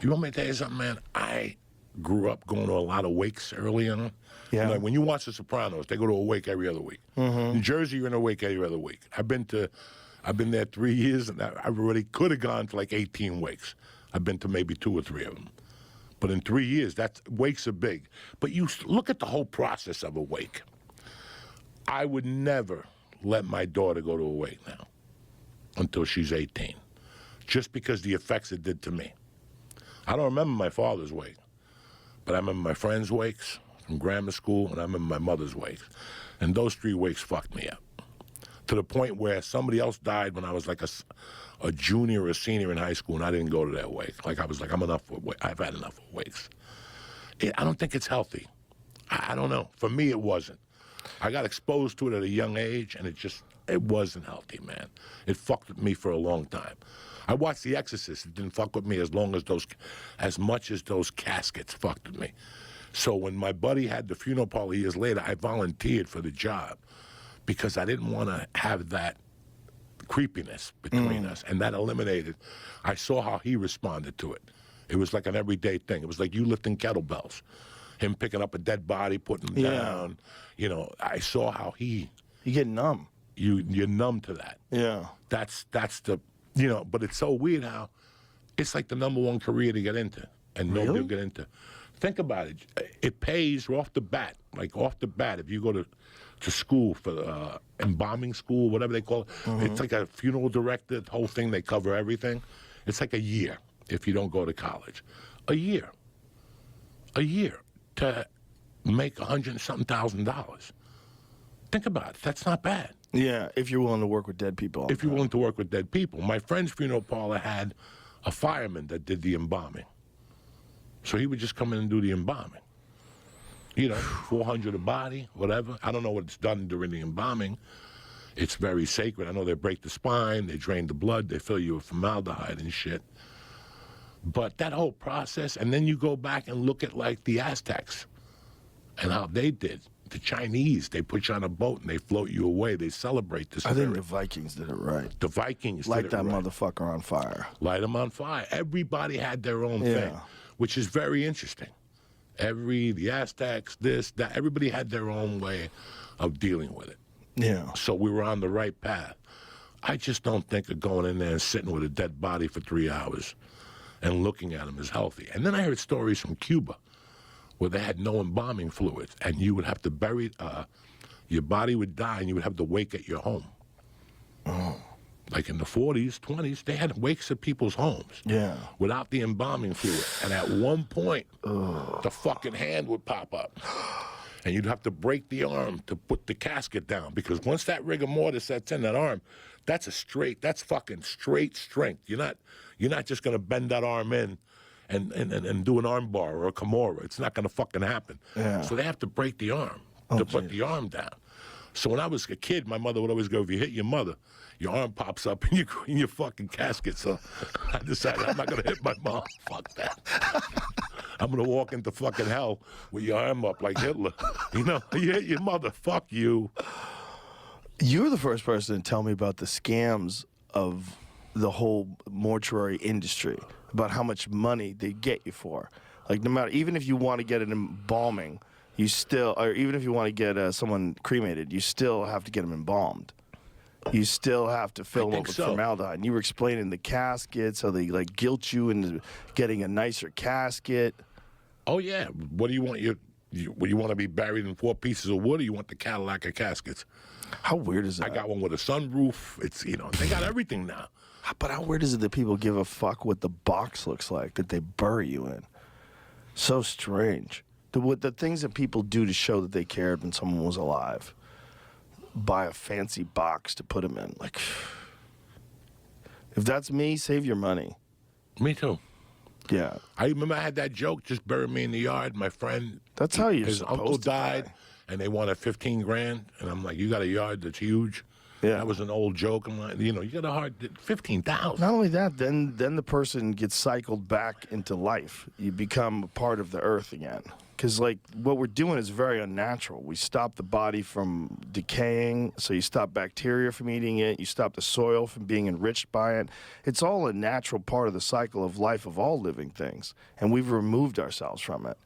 You want me to tell you something, man? I grew up going to a lot of wakes early on. Yeah. Like when you watch The Sopranos, they go to a wake every other week. Mm-hmm. In Jersey, you're in a wake every other week. I've been there 3 years, and I already could have gone to like 18 wakes. I've been to maybe 2 or 3 of them. But in 3 years, wakes are big. But you look at the whole process of a wake. I would never let my daughter go to a wake now until she's 18, just because the effects it did to me. I don't remember my father's wake, but I remember my friends' wakes from grammar school, and I remember my mother's wakes. And those 3 wakes fucked me up, to the point where somebody else died when I was like a junior or a senior in high school, and I didn't go to that wake. Like I was like, I've had enough of wakes. I don't think it's healthy. I don't know. For me, it wasn't. I got exposed to it at a young age, and it wasn't healthy, man. It fucked with me for a long time. I watched The Exorcist. It didn't fuck with me as much as those caskets fucked with me. So when my buddy had the funeral parlor years later, I volunteered for the job because I didn't want to have that creepiness between us, and that eliminated. I saw how he responded to it. It was like an everyday thing. It was like you lifting kettlebells, him picking up a dead body, putting him down. You know, I saw how you get numb. You're numb to that. Yeah. That's the, you know, but it's so weird how it's like the #1 career to get into, and nobody will get into. Think about it. It pays off the bat, if you go to school for embalming school, whatever they call it. It's like a funeral director, the whole thing, they cover everything. It's like a year if you don't go to college. A year to make $100,000 and something. Think about it. That's not bad. Yeah, if you're willing to work with dead people. If you're willing to work with dead people. My friend's funeral parlor had a fireman that did the embalming. So he would just come in and do the embalming. You know, $400 a body, whatever. I don't know what's done during the embalming. It's very sacred. I know they break the spine, they drain the blood, they fill you with formaldehyde and shit. But that whole process, and then you go back and look at like the Aztecs and how they did. The Chinese, they put you on a boat and they float you away. They celebrate the spirit. I think the Vikings did it right. The Vikings Light did it that right. motherfucker on fire. Light them on fire. Everybody had their own thing, which is very interesting. The Aztecs, this, that, everybody had their own way of dealing with it. Yeah. So we were on the right path. I just don't think of going in there and sitting with a dead body for 3 hours and looking at him is healthy. And then I heard stories from Cuba where they had no embalming fluids, and you would have to bury, your body would die, and you would have to wake at your home. Like in the 40s, 20s, they had wakes at people's homes. Yeah. Without the embalming fluid. And at one point, the fucking hand would pop up. And you'd have to break the arm to put the casket down, because once that rigor mortis sets in that arm, that's fucking straight strength. You're not just gonna bend that arm in and do an arm bar or a Kimura. It's not gonna fucking happen. Yeah. So they have to break the arm to put the arm down. So when I was a kid, my mother would always go, if you hit your mother, your arm pops up in your fucking casket. So I decided I'm not gonna hit my mom. Fuck that. I'm gonna walk into fucking hell with your arm up like Hitler. You know, you hit your mother, fuck you. You were the first person to tell me about the scams of the whole mortuary industry, about how much money they get you for. Like, no matter, even if you want to get an embalming, you still, or even if you want to get someone cremated, you still have to get them embalmed. You still have to fill them up with formaldehyde. And you were explaining the caskets, how they like guilt you into getting a nicer casket. Oh yeah, what do you want? You want to be buried in 4 pieces of wood, or you want the Cadillac of caskets? How weird is that? I got one with a sunroof. It's, you know, they got everything now. But how weird is it that people give a fuck what the box looks like that they bury you in? So strange. The things that people do to show that they cared when someone was alive. Buy a fancy box to put them in. Like, if that's me, save your money. Me too. Yeah. I remember I had that joke, just bury me in the yard. My friend, that's how you're his supposed uncle to died, die. And they wanted 15 grand. And I'm like, you got a yard that's huge? Yeah. That was an old joke. I'm like, you know, you got a hard 15,000. Not only that, then the person gets cycled back into life. You become a part of the earth again. Because, like, what we're doing is very unnatural. We stop the body from decaying, so you stop bacteria from eating it. You stop the soil from being enriched by it. It's all a natural part of the cycle of life of all living things, and we've removed ourselves from it.